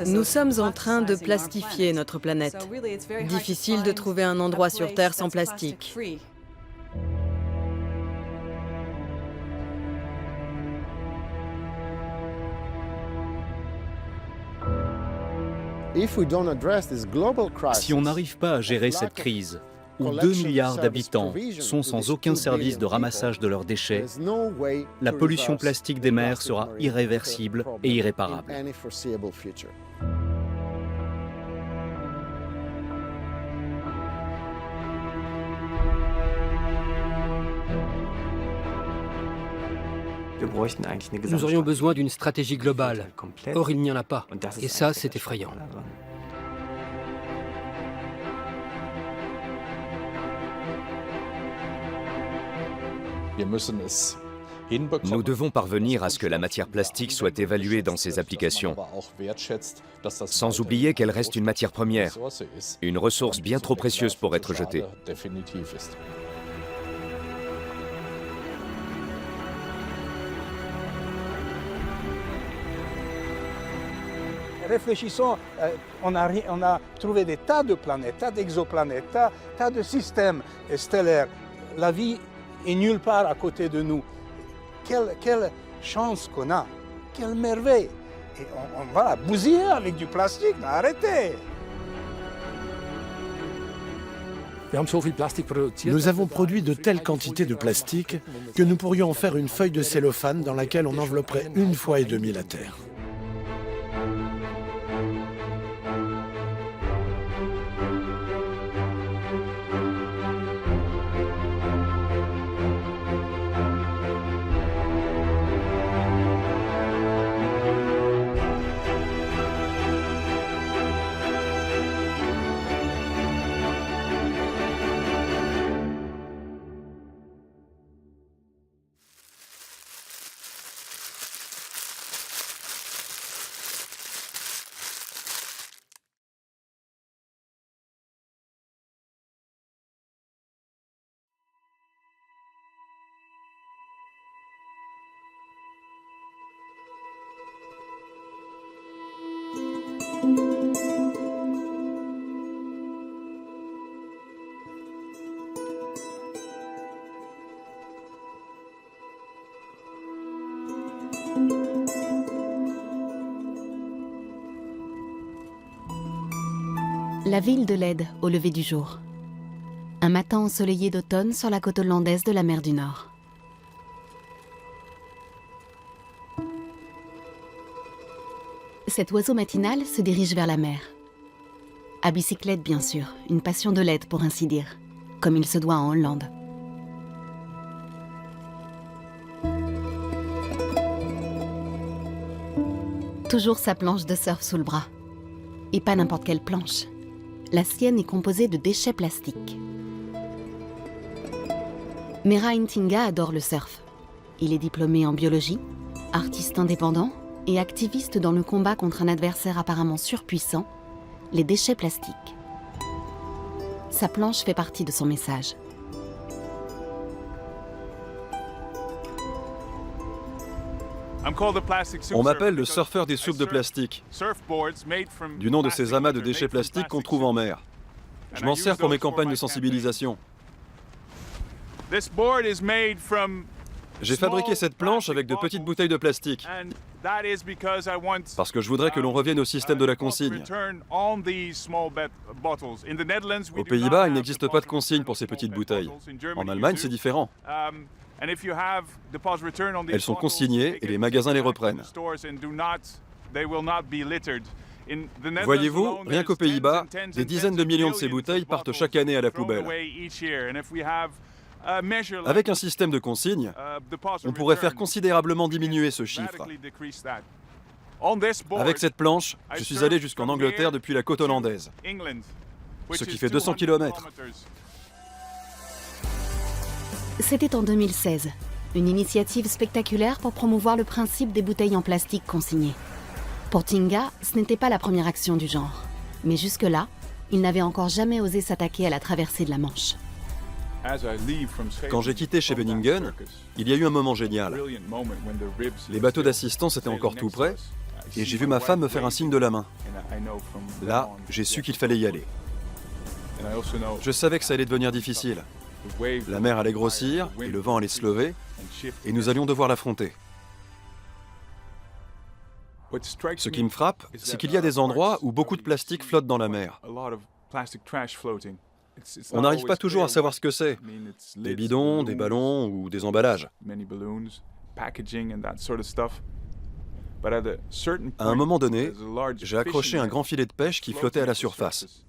Nous sommes en train de plastifier notre planète. Difficile de trouver un endroit sur Terre sans plastique. Si on n'arrive pas à gérer cette crise, où 2 milliards d'habitants sont sans aucun service de ramassage de leurs déchets, la pollution plastique des mers sera irréversible et irréparable. Nous aurions besoin d'une stratégie globale. Or, il n'y en a pas. Et ça, c'est effrayant. Nous devons parvenir à ce que la matière plastique soit évaluée dans ses applications, sans oublier qu'elle reste une matière première, une ressource bien trop précieuse pour être jetée. Réfléchissons, on a trouvé des tas de planètes, tas d'exoplanètes, tas de systèmes stellaires. La vie est nulle part à côté de nous. Quelle chance qu'on a, quelle merveille. Et on va la bousiller avec du plastique, arrêtez. Nous avons produit de telles quantités de plastique que nous pourrions en faire une feuille de cellophane dans laquelle on envelopperait une fois et demie la Terre. La ville de Leyde au lever du jour. Un matin ensoleillé d'automne sur la côte hollandaise de la mer du Nord. Cet oiseau matinal se dirige vers la mer. À bicyclette bien sûr, une passion de Leyde pour ainsi dire, comme il se doit en Hollande. Toujours sa planche de surf sous le bras. Et pas n'importe quelle planche. La sienne est composée de déchets plastiques. Mera Ntinga adore le surf. Il est diplômé en biologie, artiste indépendant et activiste dans le combat contre un adversaire apparemment surpuissant, les déchets plastiques. Sa planche fait partie de son message. On m'appelle le surfeur des soupes de plastique, du nom de ces amas de déchets plastiques qu'on trouve en mer. Je m'en sers pour mes campagnes de sensibilisation. J'ai fabriqué cette planche avec de petites bouteilles de plastique, parce que je voudrais que l'on revienne au système de la consigne. Aux Pays-Bas, il n'existe pas de consigne pour ces petites bouteilles. En Allemagne, c'est différent. Elles sont consignées et les magasins les reprennent. Voyez-vous, rien qu'aux Pays-Bas, des dizaines de millions de ces bouteilles partent chaque année à la poubelle. Avec un système de consigne, on pourrait faire considérablement diminuer ce chiffre. Avec cette planche, je suis allé jusqu'en Angleterre depuis la côte hollandaise, ce qui fait 200 km. C'était en 2016, une initiative spectaculaire pour promouvoir le principe des bouteilles en plastique consignées. Pour Tinga, ce n'était pas la première action du genre. Mais jusque-là, il n'avait encore jamais osé s'attaquer à la traversée de la Manche. Quand j'ai quitté Scheveningen, il y a eu un moment génial. Les bateaux d'assistance étaient encore tout près, et j'ai vu ma femme me faire un signe de la main. Là, j'ai su qu'il fallait y aller. Je savais que ça allait devenir difficile. La mer allait grossir et le vent allait se lever et nous allions devoir l'affronter. Ce qui me frappe, c'est qu'il y a des endroits où beaucoup de plastique flotte dans la mer. On n'arrive pas toujours à savoir ce que c'est. Des bidons, des ballons ou des emballages. À un moment donné, j'ai accroché un grand filet de pêche qui flottait à la surface.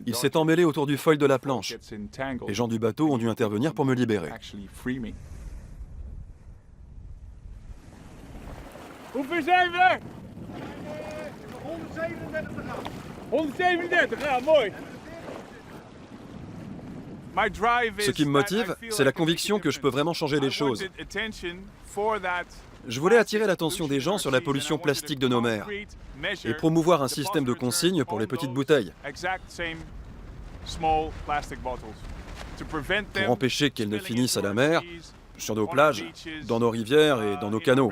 Il s'est emmêlé autour du foil de la planche. Les gens du bateau ont dû intervenir pour me libérer. Hoeveel zijn we er? 137, ja, mooi. Ce qui me motive, c'est la conviction que je peux vraiment changer les choses. Je voulais attirer l'attention des gens sur la pollution plastique de nos mers et promouvoir un système de consignes pour les petites bouteilles, pour empêcher qu'elles ne finissent à la mer, sur nos plages, dans nos rivières et dans nos canaux.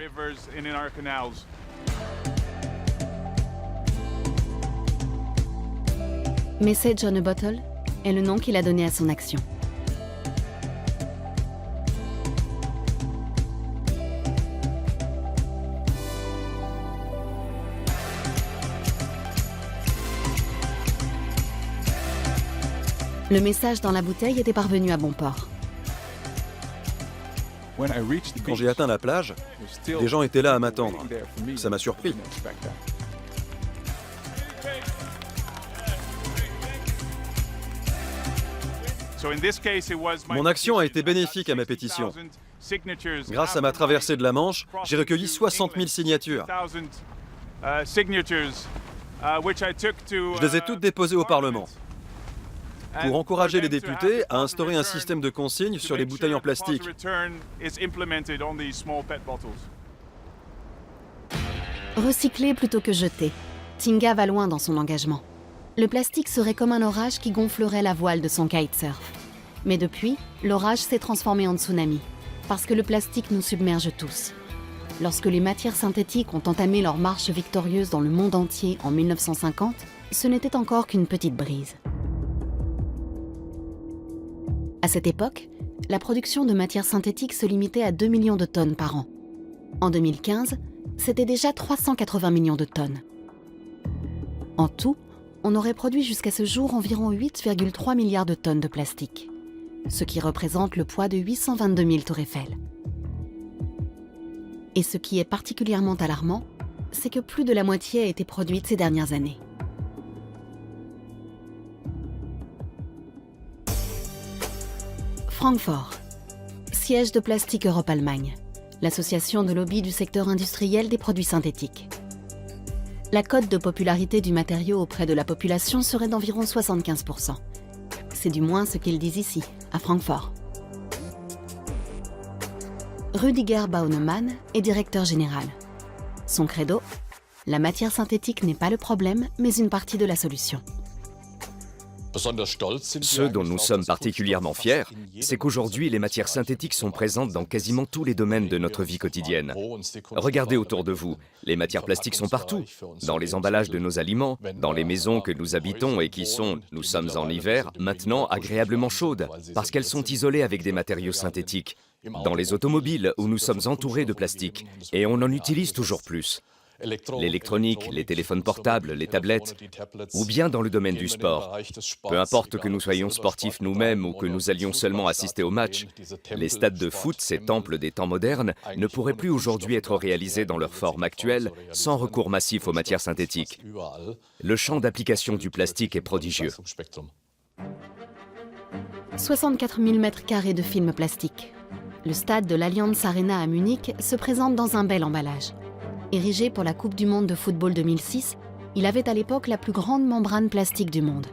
Message on a Bottle est le nom qu'il a donné à son action. Le message dans la bouteille était parvenu à bon port. Quand j'ai atteint la plage, des gens étaient là à m'attendre. Ça m'a surpris. Mon action a été bénéfique à ma pétition. Grâce à ma traversée de la Manche, j'ai recueilli 60 000 signatures. Je les ai toutes déposées au Parlement pour encourager les députés à instaurer un système de consignes sur les bouteilles en plastique. Recycler plutôt que jeter. Tinga va loin dans son engagement. Le plastique serait comme un orage qui gonflerait la voile de son kitesurf. Mais depuis, l'orage s'est transformé en tsunami, parce que le plastique nous submerge tous. Lorsque les matières synthétiques ont entamé leur marche victorieuse dans le monde entier en 1950, ce n'était encore qu'une petite brise. À cette époque, la production de matières synthétiques se limitait à 2 millions de tonnes par an. En 2015, c'était déjà 380 millions de tonnes. En tout, on aurait produit jusqu'à ce jour environ 8,3 milliards de tonnes de plastique, ce qui représente le poids de 822 000 tours Eiffel. Et ce qui est particulièrement alarmant, c'est que plus de la moitié a été produite ces dernières années. Francfort, siège de Plastique Europe-Allemagne, l'association de lobby du secteur industriel des produits synthétiques. La cote de popularité du matériau auprès de la population serait d'environ 75%. C'est du moins ce qu'ils disent ici, à Francfort. Rüdiger Baunemann est directeur général. Son credo, la matière synthétique n'est pas le problème, mais une partie de la solution. Ce dont nous sommes particulièrement fiers, c'est qu'aujourd'hui, les matières synthétiques sont présentes dans quasiment tous les domaines de notre vie quotidienne. Regardez autour de vous, les matières plastiques sont partout, dans les emballages de nos aliments, dans les maisons que nous habitons et qui sont, nous sommes en hiver, maintenant agréablement chaudes, parce qu'elles sont isolées avec des matériaux synthétiques, dans les automobiles où nous sommes entourés de plastique, et on en utilise toujours plus. L'électronique, les téléphones portables, les tablettes, ou bien dans le domaine du sport. Peu importe que nous soyons sportifs nous-mêmes ou que nous allions seulement assister aux matchs, les stades de foot, ces temples des temps modernes, ne pourraient plus aujourd'hui être réalisés dans leur forme actuelle sans recours massif aux matières synthétiques. Le champ d'application du plastique est prodigieux. 64 000 m² de film plastique. Le stade de l'Allianz Arena à Munich se présente dans un bel emballage. Érigé pour la Coupe du Monde de football 2006, il avait à l'époque la plus grande membrane plastique du monde.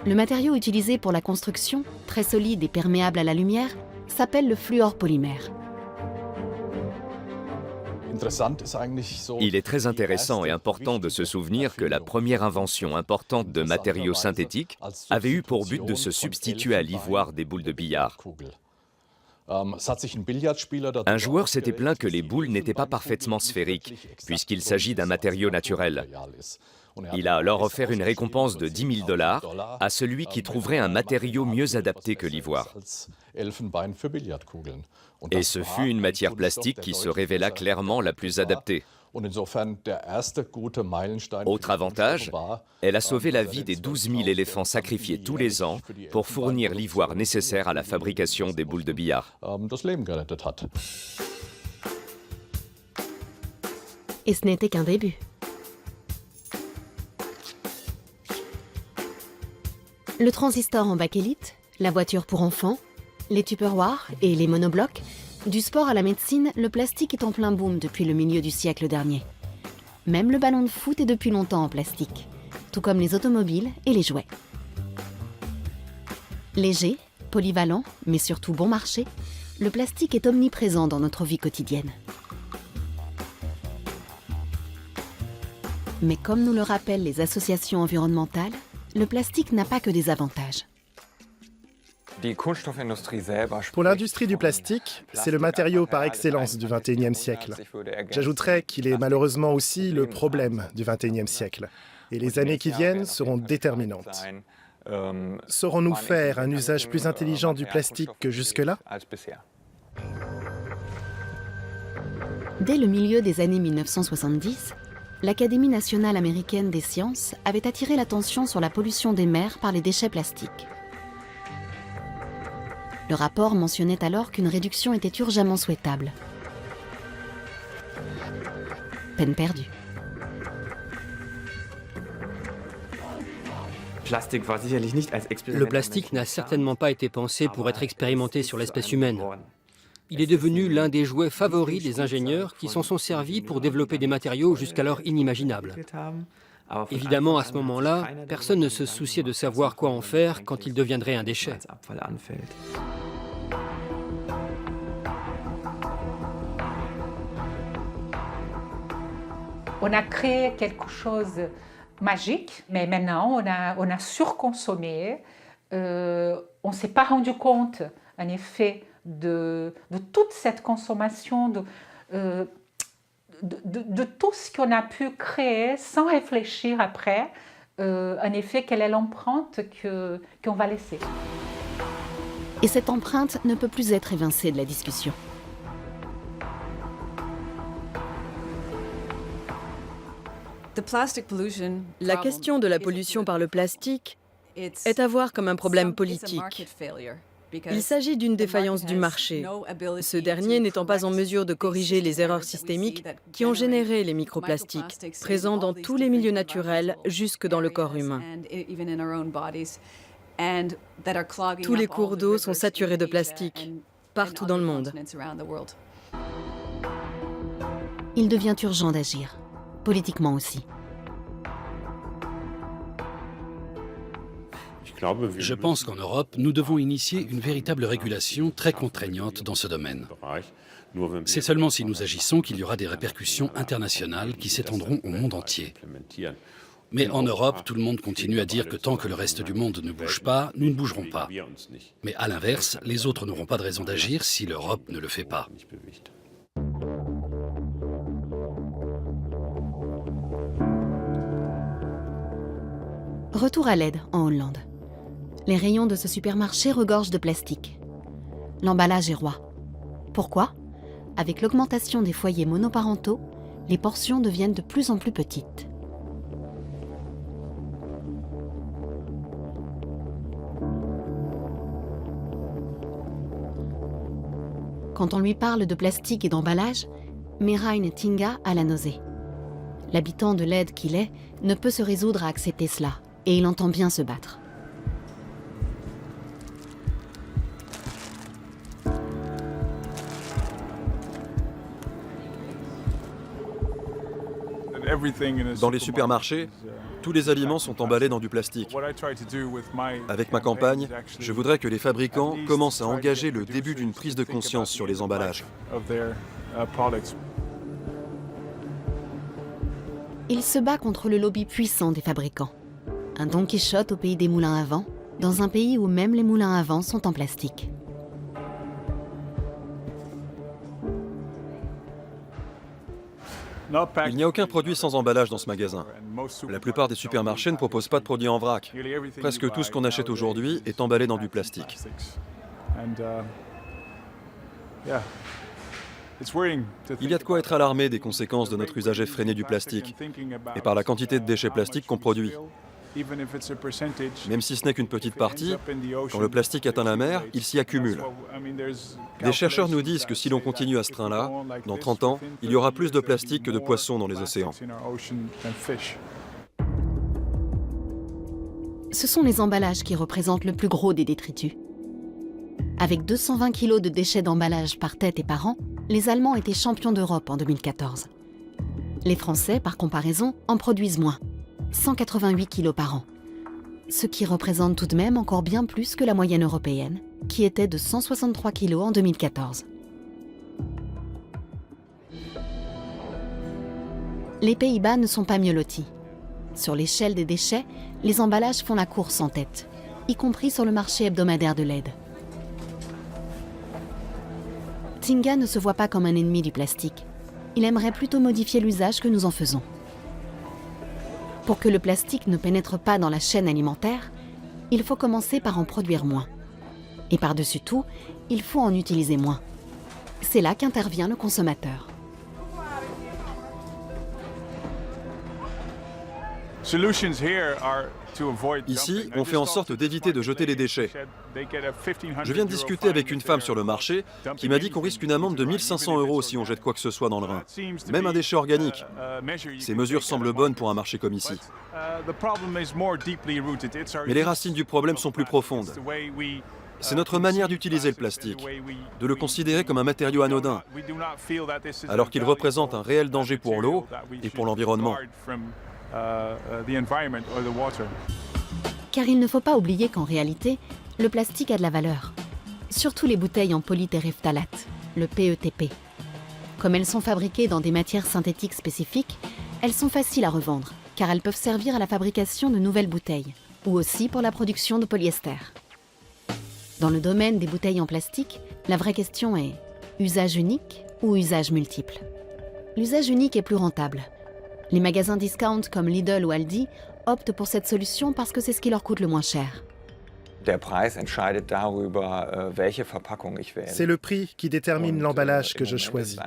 Le matériau utilisé pour la construction, très solide et perméable à la lumière, s'appelle le fluorpolymère. Il est très intéressant et important de se souvenir que la première invention importante de matériaux synthétiques avait eu pour but de se substituer à l'ivoire des boules de billard. Un joueur s'était plaint que les boules n'étaient pas parfaitement sphériques, puisqu'il s'agit d'un matériau naturel. Il a alors offert une récompense de 10 000 $ à celui qui trouverait un matériau mieux adapté que l'ivoire. Et ce fut une matière plastique qui se révéla clairement la plus adaptée. Autre avantage, elle a sauvé la vie des 12 000 éléphants sacrifiés tous les ans pour fournir l'ivoire nécessaire à la fabrication des boules de billard. Et ce n'était qu'un début. Le transistor en bakélite, la voiture pour enfants, les tupperwares et les monoblocs, du sport à la médecine, le plastique est en plein boom depuis le milieu du siècle dernier. Même le ballon de foot est depuis longtemps en plastique, tout comme les automobiles et les jouets. Léger, polyvalent, mais surtout bon marché, le plastique est omniprésent dans notre vie quotidienne. Mais comme nous le rappellent les associations environnementales, le plastique n'a pas que des avantages. Pour l'industrie du plastique, c'est le matériau par excellence du XXIe siècle. J'ajouterais qu'il est malheureusement aussi le problème du XXIe siècle. Et les années qui viennent seront déterminantes. Saurons-nous faire un usage plus intelligent du plastique que jusque-là ? Dès le milieu des années 1970, l'Académie nationale américaine des sciences avait attiré l'attention sur la pollution des mers par les déchets plastiques. Le rapport mentionnait alors qu'une réduction était urgemment souhaitable. Peine perdue. Le plastique n'a certainement pas été pensé pour être expérimenté sur l'espèce humaine. Il est devenu l'un des jouets favoris des ingénieurs qui s'en sont servis pour développer des matériaux jusqu'alors inimaginables. Évidemment, à ce moment-là, personne ne se souciait de savoir quoi en faire quand il deviendrait un déchet. On a créé quelque chose de magique, mais maintenant on a surconsommé. On ne s'est pas rendu compte, en effet, de toute cette consommation, de tout ce qu'on a pu créer sans réfléchir après, en effet, quelle est l'empreinte qu'on va laisser. Et cette empreinte ne peut plus être évincée de la discussion. La question de la pollution par le plastique est à voir comme un problème politique. Il s'agit d'une défaillance du marché, ce dernier n'étant pas en mesure de corriger les erreurs systémiques qui ont généré les microplastiques, présents dans tous les milieux naturels, jusque dans le corps humain. Tous les cours d'eau sont saturés de plastique, partout dans le monde. Il devient urgent d'agir, politiquement aussi. Je pense qu'en Europe, nous devons initier une véritable régulation très contraignante dans ce domaine. C'est seulement si nous agissons qu'il y aura des répercussions internationales qui s'étendront au monde entier. Mais en Europe, tout le monde continue à dire que tant que le reste du monde ne bouge pas, nous ne bougerons pas. Mais à l'inverse, les autres n'auront pas de raison d'agir si l'Europe ne le fait pas. Retour à Leyde, en Hollande. Les rayons de ce supermarché regorgent de plastique. L'emballage est roi. Pourquoi ? Avec l'augmentation des foyers monoparentaux, les portions deviennent de plus en plus petites. Quand on lui parle de plastique et d'emballage, Merain Tinga a la nausée. L'habitant de Leyde qu'il est ne peut se résoudre à accepter cela, et il entend bien se battre. Dans les supermarchés, tous les aliments sont emballés dans du plastique. Avec ma campagne, je voudrais que les fabricants commencent à engager le début d'une prise de conscience sur les emballages. Il se bat contre le lobby puissant des fabricants. Un Don Quichotte au pays des moulins à vent, dans un pays où même les moulins à vent sont en plastique. Il n'y a aucun produit sans emballage dans ce magasin. La plupart des supermarchés ne proposent pas de produits en vrac. Presque tout ce qu'on achète aujourd'hui est emballé dans du plastique. Il y a de quoi être alarmé des conséquences de notre usage effréné du plastique et par la quantité de déchets plastiques qu'on produit. Même si ce n'est qu'une petite partie, quand le plastique atteint la mer, il s'y accumule. Des chercheurs nous disent que si l'on continue à ce train-là, dans 30 ans, il y aura plus de plastique que de poissons dans les océans. Ce sont les emballages qui représentent le plus gros des détritus. Avec 220 kg de déchets d'emballage par tête et par an, les Allemands étaient champions d'Europe en 2014. Les Français, par comparaison, en produisent moins, 188 kg par an. Ce qui représente tout de même encore bien plus que la moyenne européenne, qui était de 163 kg en 2014. Les Pays-Bas ne sont pas mieux lotis. Sur l'échelle des déchets, les emballages font la course en tête, y compris sur le marché hebdomadaire de l'aide. Tinga ne se voit pas comme un ennemi du plastique. Il aimerait plutôt modifier l'usage que nous en faisons. Pour que le plastique ne pénètre pas dans la chaîne alimentaire, il faut commencer par en produire moins. Et par-dessus tout, il faut en utiliser moins. C'est là qu'intervient le consommateur. Ici, on fait en sorte d'éviter de jeter les déchets. Je viens de discuter avec une femme sur le marché qui m'a dit qu'on risque une amende de 1 500 € si on jette quoi que ce soit dans le Rhin, même un déchet organique. Ces mesures semblent bonnes pour un marché comme ici. Mais les racines du problème sont plus profondes. C'est notre manière d'utiliser le plastique, de le considérer comme un matériau anodin, alors qu'il représente un réel danger pour l'eau et pour l'environnement. Car il ne faut pas oublier qu'en réalité, le plastique a de la valeur. Surtout les bouteilles en polytéréphtalate, le PETP. Comme elles sont fabriquées dans des matières synthétiques spécifiques, elles sont faciles à revendre, car elles peuvent servir à la fabrication de nouvelles bouteilles, ou aussi pour la production de polyester. Dans le domaine des bouteilles en plastique, la vraie question est usage unique ou usage multiple? L'usage unique est plus rentable. Les magasins discount comme Lidl ou Aldi optent pour cette solution parce que c'est ce qui leur coûte le moins cher. C'est le prix qui détermine l'emballage que je choisis.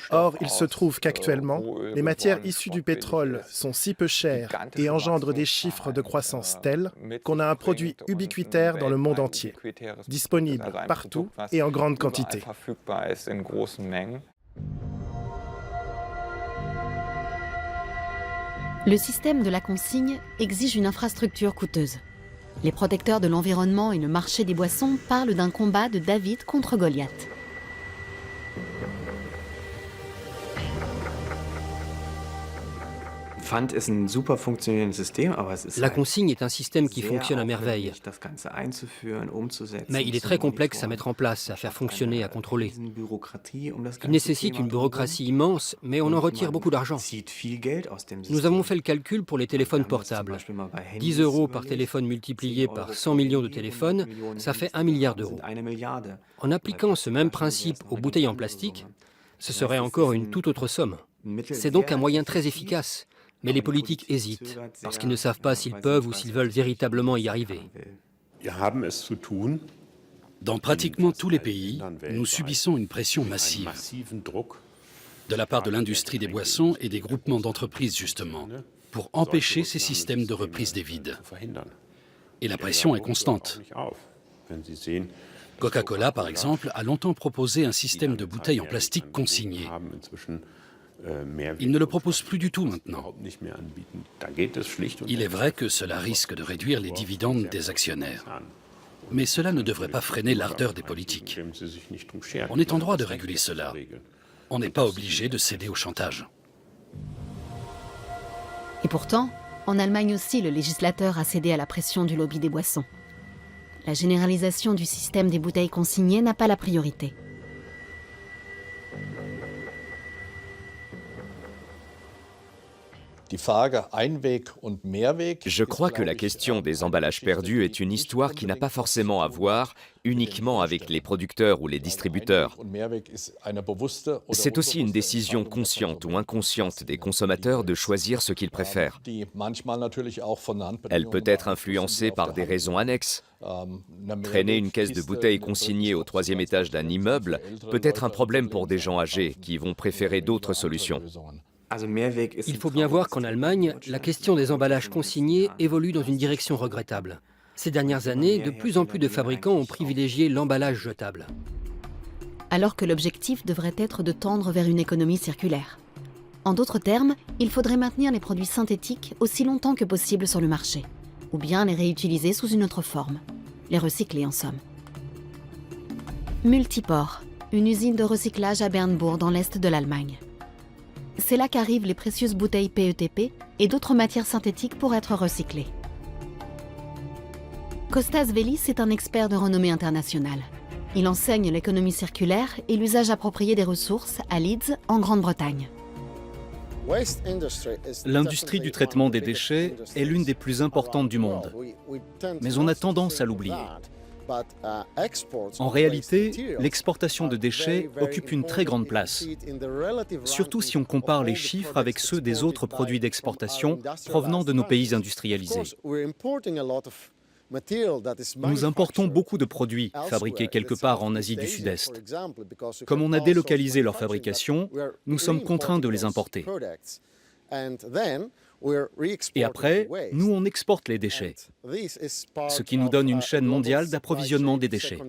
Or, il se trouve qu'actuellement, les matières issues du pétrole sont si peu chères et engendrent des chiffres de croissance tels qu'on a un produit ubiquitaire dans le monde entier, disponible partout et en grande quantité. Le système de la consigne exige une infrastructure coûteuse. Les protecteurs de l'environnement et le marché des boissons parlent d'un combat de David contre Goliath. La consigne est un système qui fonctionne à merveille, mais il est très complexe à mettre en place, à faire fonctionner, à contrôler. Il nécessite une bureaucratie immense, mais on en retire beaucoup d'argent. Nous avons fait le calcul pour les téléphones portables. 10 € par téléphone multiplié par 100 millions de téléphones, ça fait 1 milliard d'euros. En appliquant ce même principe aux bouteilles en plastique, ce serait encore une toute autre somme. C'est donc un moyen très efficace. Mais les politiques hésitent, parce qu'ils ne savent pas s'ils peuvent ou s'ils veulent véritablement y arriver. Dans pratiquement tous les pays, nous subissons une pression massive de la part de l'industrie des boissons et des groupements d'entreprises, justement, pour empêcher ces systèmes de reprise des vides. Et la pression est constante. Coca-Cola, par exemple, a longtemps proposé un système de bouteilles en plastique consignées. Il ne le propose plus du tout maintenant. Il est vrai que cela risque de réduire les dividendes des actionnaires. Mais cela ne devrait pas freiner l'ardeur des politiques. On est en droit de réguler cela. On n'est pas obligé de céder au chantage. Et pourtant, en Allemagne aussi, le législateur a cédé à la pression du lobby des boissons. La généralisation du système des bouteilles consignées n'a pas la priorité. Je crois que la question des emballages perdus est une histoire qui n'a pas forcément à voir uniquement avec les producteurs ou les distributeurs. C'est aussi une décision consciente ou inconsciente des consommateurs de choisir ce qu'ils préfèrent. Elle peut être influencée par des raisons annexes. Traîner une caisse de bouteilles consignée au 3e étage d'un immeuble peut être un problème pour des gens âgés qui vont préférer d'autres solutions. Il faut bien voir qu'en Allemagne, la question des emballages consignés évolue dans une direction regrettable. Ces dernières années, de plus en plus de fabricants ont privilégié l'emballage jetable. Alors que l'objectif devrait être de tendre vers une économie circulaire. En d'autres termes, il faudrait maintenir les produits synthétiques aussi longtemps que possible sur le marché, ou bien les réutiliser sous une autre forme, les recycler en somme. Multiport, une usine de recyclage à Bernbourg dans l'est de l'Allemagne. C'est là qu'arrivent les précieuses bouteilles PETP et d'autres matières synthétiques pour être recyclées. Kostas Velis est un expert de renommée internationale. Il enseigne l'économie circulaire et l'usage approprié des ressources à Leeds, en Grande-Bretagne. L'industrie du traitement des déchets est l'une des plus importantes du monde, mais on a tendance à l'oublier. En réalité, l'exportation de déchets occupe une très grande place, surtout si on compare les chiffres avec ceux des autres produits d'exportation provenant de nos pays industrialisés. Nous importons beaucoup de produits fabriqués quelque part en Asie du Sud-Est. Comme on a délocalisé leur fabrication, nous sommes contraints de les importer. Et après, nous, on exporte les déchets, ce qui nous donne une chaîne mondiale d'approvisionnement des déchets.